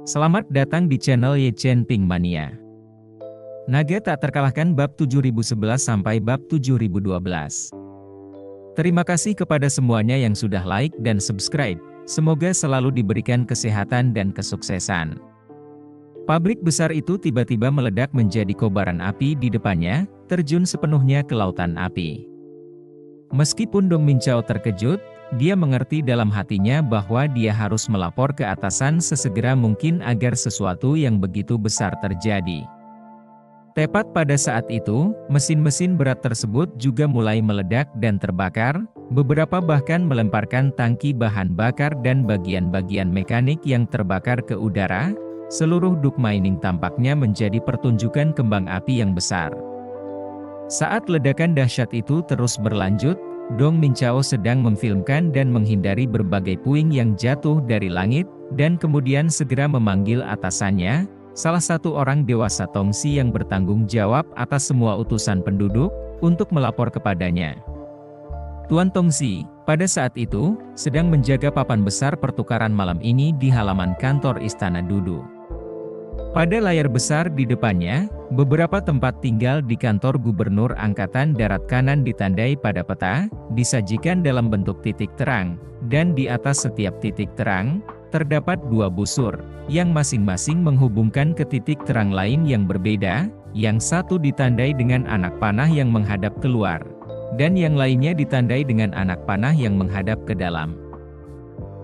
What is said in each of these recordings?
Selamat datang di channel Yechen Ping Mania. Naga tak terkalahkan bab 7011 sampai bab 7012. Terima kasih kepada semuanya yang sudah like dan subscribe. Semoga selalu diberikan kesehatan dan kesuksesan. Pabrik besar itu tiba-tiba meledak menjadi kobaran api di depannya, terjun sepenuhnya ke lautan api. Meskipun Dong Minchao terkejut, dia mengerti dalam hatinya bahwa dia harus melapor ke atasan sesegera mungkin agar sesuatu yang begitu besar terjadi. Tepat pada saat itu, mesin-mesin berat tersebut juga mulai meledak dan terbakar, beberapa bahkan melemparkan tangki bahan bakar dan bagian-bagian mekanik yang terbakar ke udara. Seluruh Duk Mining tampaknya menjadi pertunjukan kembang api yang besar. Saat ledakan dahsyat itu terus berlanjut, Dong Minchao sedang memfilmkan dan menghindari berbagai puing yang jatuh dari langit, dan kemudian segera memanggil atasannya, salah satu orang dewasa Tongxi yang bertanggung jawab atas semua utusan penduduk, untuk melapor kepadanya. Tuan Tongxi, pada saat itu, sedang menjaga papan besar pertukaran malam ini di halaman kantor Istana Dudu. Pada layar besar di depannya, beberapa tempat tinggal di kantor Gubernur Angkatan Darat Kanan ditandai pada peta, disajikan dalam bentuk titik terang, dan di atas setiap titik terang, terdapat dua busur, yang masing-masing menghubungkan ke titik terang lain yang berbeda, yang satu ditandai dengan anak panah yang menghadap keluar, dan yang lainnya ditandai dengan anak panah yang menghadap ke dalam.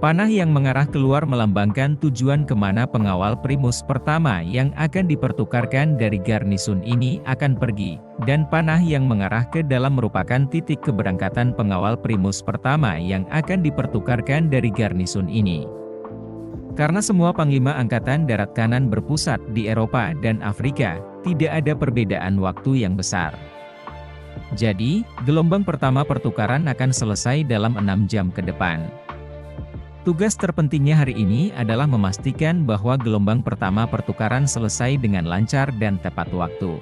Panah yang mengarah keluar melambangkan tujuan kemana pengawal primus pertama yang akan dipertukarkan dari garnisun ini akan pergi, dan panah yang mengarah ke dalam merupakan titik keberangkatan pengawal primus pertama yang akan dipertukarkan dari garnisun ini. Karena semua panglima angkatan darat kanan berpusat di Eropa dan Afrika, tidak ada perbedaan waktu yang besar. Jadi, gelombang pertama pertukaran akan selesai dalam 6 jam ke depan. Tugas terpentingnya hari ini adalah memastikan bahwa gelombang pertama pertukaran selesai dengan lancar dan tepat waktu.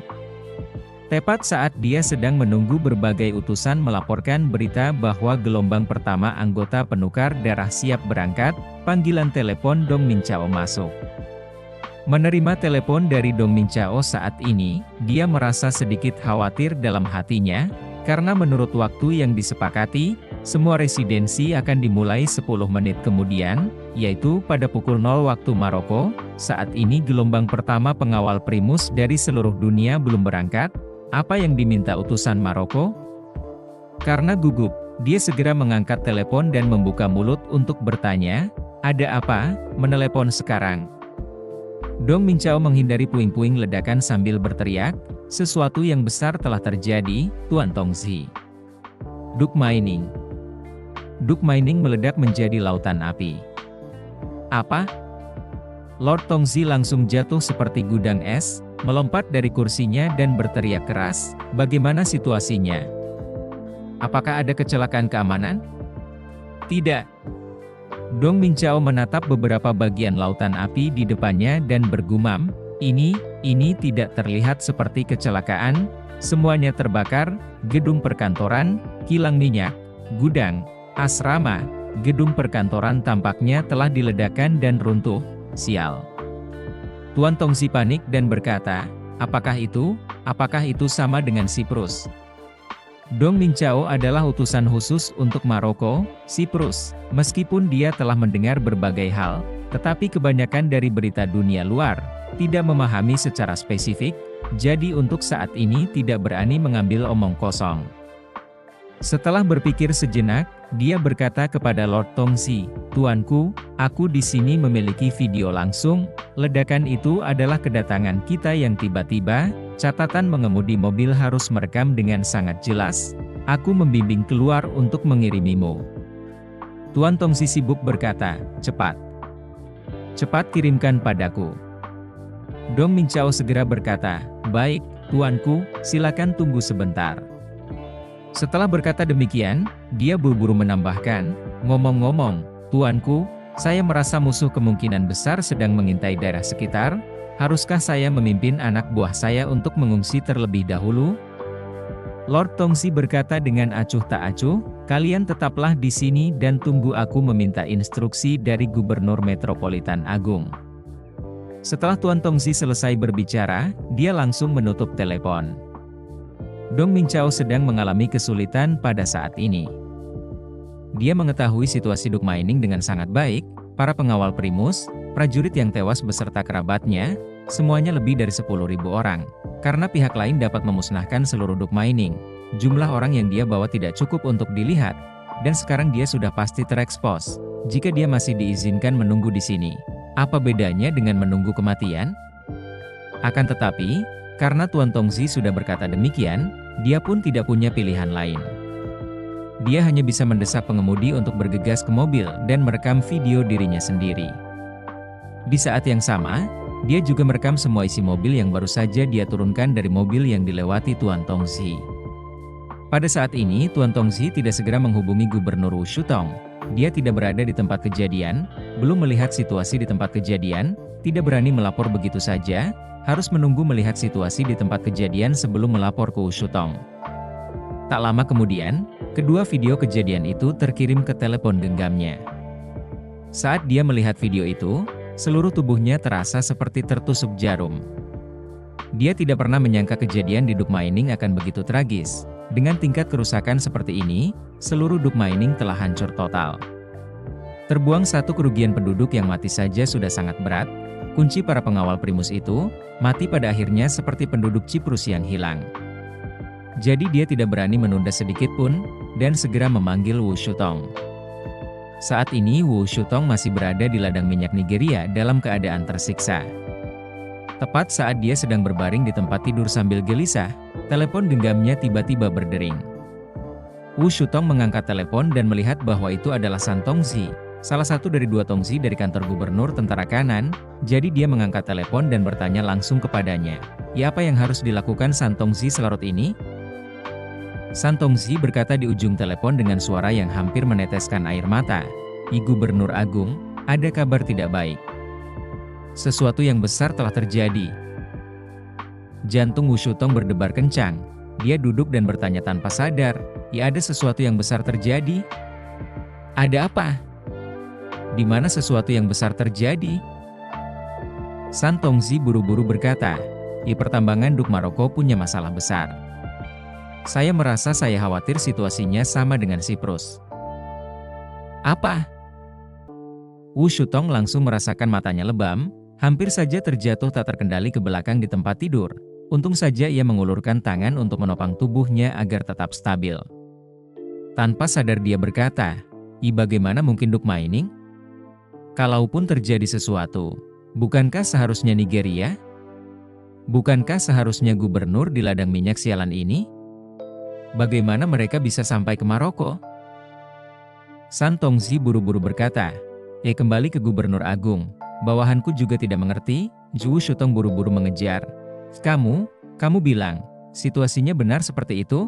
Tepat saat dia sedang menunggu berbagai utusan melaporkan berita bahwa gelombang pertama anggota penukar darah siap berangkat, panggilan telepon Dong Minchao masuk. Menerima telepon dari Dong Minchao saat ini, dia merasa sedikit khawatir dalam hatinya, karena menurut waktu yang disepakati, semua residensi akan dimulai 10 menit kemudian, yaitu pada pukul 0 waktu Maroko. Saat ini gelombang pertama pengawal primus dari seluruh dunia belum berangkat. Apa yang diminta utusan Maroko? Karena gugup, dia segera mengangkat telepon dan membuka mulut untuk bertanya, "Ada apa? Menelepon sekarang?" Dong Minchao menghindari puing-puing ledakan sambil berteriak, "Sesuatu yang besar telah terjadi, Tuan Tongxi." Duk Mining. Duk Mining meledak menjadi lautan api. Apa? Lord Tongxi langsung jatuh seperti gudang es, melompat dari kursinya dan berteriak keras, "Bagaimana situasinya? Apakah ada kecelakaan keamanan?" Tidak. Dong Minchao menatap beberapa bagian lautan api di depannya dan bergumam, ini tidak terlihat seperti kecelakaan, semuanya terbakar, gedung perkantoran, kilang minyak, gudang, asrama, gedung perkantoran tampaknya telah diledakkan dan runtuh, sial." Tuan Tongxi panik dan berkata, Apakah itu sama dengan Siprus?" Dong Minchao adalah utusan khusus untuk Maroko, Siprus. Meskipun dia telah mendengar berbagai hal, tetapi kebanyakan dari berita dunia luar tidak memahami secara spesifik, jadi untuk saat ini tidak berani mengambil omong kosong. Setelah berpikir sejenak, dia berkata kepada Lord Tongxi, "Tuanku, aku di sini memiliki video langsung. Ledakan itu adalah kedatangan kita yang tiba-tiba. Catatan mengemudi mobil harus merekam dengan sangat jelas. Aku membimbing keluar untuk mengirimimu." Tuan Tongxi sibuk berkata, "Cepat. Cepat kirimkan padaku." Dong Minchao segera berkata, "Baik, tuanku, silakan tunggu sebentar." Setelah berkata demikian, dia buru-buru menambahkan, "Ngomong-ngomong, tuanku, saya merasa musuh kemungkinan besar sedang mengintai daerah sekitar. Haruskah saya memimpin anak buah saya untuk mengungsi terlebih dahulu?" Lord Tongxi berkata dengan acuh tak acuh, "Kalian tetaplah di sini dan tunggu aku meminta instruksi dari Gubernur Metropolitan Agung." Setelah Tuan Tongzi selesai berbicara, dia langsung menutup telepon. Dong Mingchao sedang mengalami kesulitan pada saat ini. Dia mengetahui situasi Duk Mining dengan sangat baik, para pengawal Primus, prajurit yang tewas beserta kerabatnya, semuanya lebih dari 10.000 orang. Karena pihak lain dapat memusnahkan seluruh Duk Mining, jumlah orang yang dia bawa tidak cukup untuk dilihat, dan sekarang dia sudah pasti terekspos. Jika dia masih diizinkan menunggu di sini, apa bedanya dengan menunggu kematian? Akan tetapi, karena Tuan Tongzi sudah berkata demikian, dia pun tidak punya pilihan lain. Dia hanya bisa mendesak pengemudi untuk bergegas ke mobil dan merekam video dirinya sendiri. Di saat yang sama, dia juga merekam semua isi mobil yang baru saja dia turunkan dari mobil yang dilewati Tuan Tongzi. Pada saat ini, Tuan Tongzi tidak segera menghubungi Gubernur Wu Shutong. Dia tidak berada di tempat kejadian, belum melihat situasi di tempat kejadian, tidak berani melapor begitu saja, harus menunggu melihat situasi di tempat kejadian sebelum melapor ke Wu Shutong. Tak lama kemudian, kedua video kejadian itu terkirim ke telepon genggamnya. Saat dia melihat video itu, seluruh tubuhnya terasa seperti tertusuk jarum. Dia tidak pernah menyangka kejadian di Duk Mining akan begitu tragis. Dengan tingkat kerusakan seperti ini, seluruh Duk Mining telah hancur total. Terbuang satu kerugian penduduk yang mati saja sudah sangat berat, kunci para pengawal Primus itu, mati pada akhirnya seperti penduduk Ciprus yang hilang. Jadi dia tidak berani menunda sedikit pun, dan segera memanggil Wu Shutong. Saat ini Wu Shutong masih berada di ladang minyak Nigeria dalam keadaan tersiksa. Tepat saat dia sedang berbaring di tempat tidur sambil gelisah, telepon genggamnya tiba-tiba berdering. Wu Shutong mengangkat telepon dan melihat bahwa itu adalah San Tongzi, salah satu dari dua Tongzi dari kantor gubernur tentara kanan, jadi dia mengangkat telepon dan bertanya langsung kepadanya. Ya, apa yang harus dilakukan San Tongzi selarut ini? San Tongzi berkata di ujung telepon dengan suara yang hampir meneteskan air mata. "I Gubernur Agung, ada kabar tidak baik. Sesuatu yang besar telah terjadi." Jantung Wu Shutong berdebar kencang. Dia duduk dan bertanya tanpa sadar, "Ya, ada sesuatu yang besar terjadi? Ada apa? Di mana sesuatu yang besar terjadi?" San Tongzi buru-buru berkata, "Di pertambangan Duk Maroko punya masalah besar. Saya merasa saya khawatir situasinya sama dengan Siprus." "Apa?" Wu Shutong langsung merasakan matanya lebam, hampir saja terjatuh tak terkendali ke belakang di tempat tidur. Untung saja ia mengulurkan tangan untuk menopang tubuhnya agar tetap stabil. Tanpa sadar dia berkata, bagaimana mungkin Duk Mining? Kalaupun terjadi sesuatu, bukankah seharusnya Nigeria? Bukankah seharusnya gubernur di ladang minyak sialan ini? Bagaimana mereka bisa sampai ke Maroko?" San Tongzi buru-buru berkata, kembali ke Gubernur Agung. Bawahanku juga tidak mengerti." Wu Shutong buru-buru mengejar. Kamu bilang, situasinya benar seperti itu?"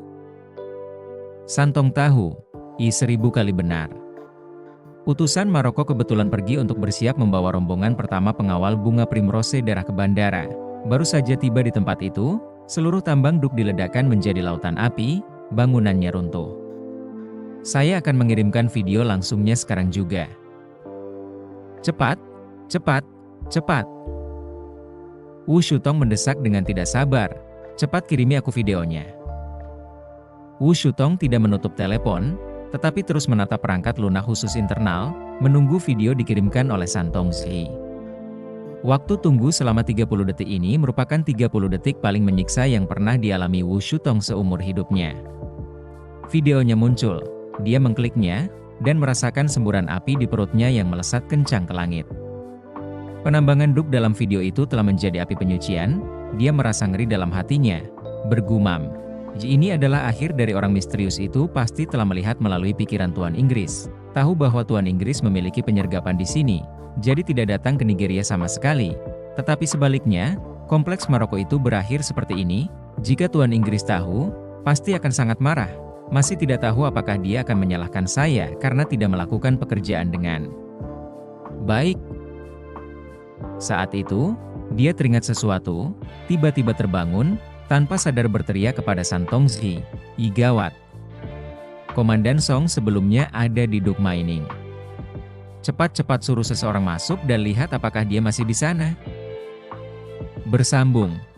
San Tong tahu, 1000 kali benar. Utusan Maroko kebetulan pergi untuk bersiap membawa rombongan pertama pengawal bunga primrose darah ke bandara. Baru saja tiba di tempat itu, seluruh tambang Duk diledakkan menjadi lautan api, bangunannya runtuh. Saya akan mengirimkan video langsungnya sekarang juga. Cepat, cepat, cepat. Wu Shutong mendesak dengan tidak sabar. "Cepat kirimi aku videonya." Wu Shutong tidak menutup telepon, tetapi terus menatap perangkat lunak khusus internal, menunggu video dikirimkan oleh San Tongzi. Waktu tunggu selama 30 detik ini merupakan 30 detik paling menyiksa yang pernah dialami Wu Shutong seumur hidupnya. Videonya muncul, dia mengkliknya, dan merasakan semburan api di perutnya yang melesat kencang ke langit. Penambangan Duk dalam video itu telah menjadi api penyucian, dia merasa ngeri dalam hatinya, bergumam. Ini adalah akhir dari orang misterius itu pasti telah melihat melalui pikiran Tuan Inggris, tahu bahwa Tuan Inggris memiliki penyergapan di sini, jadi tidak datang ke Nigeria sama sekali. Tetapi sebaliknya, kompleks Maroko itu berakhir seperti ini, jika Tuan Inggris tahu, pasti akan sangat marah. Masih tidak tahu apakah dia akan menyalahkan saya karena tidak melakukan pekerjaan dengan baik. Saat itu, dia teringat sesuatu, tiba-tiba terbangun, tanpa sadar berteriak kepada San Tongzi, "Gawat! Komandan Song sebelumnya ada di Duk Mining. Cepat-cepat suruh seseorang masuk dan lihat apakah dia masih di sana." Bersambung.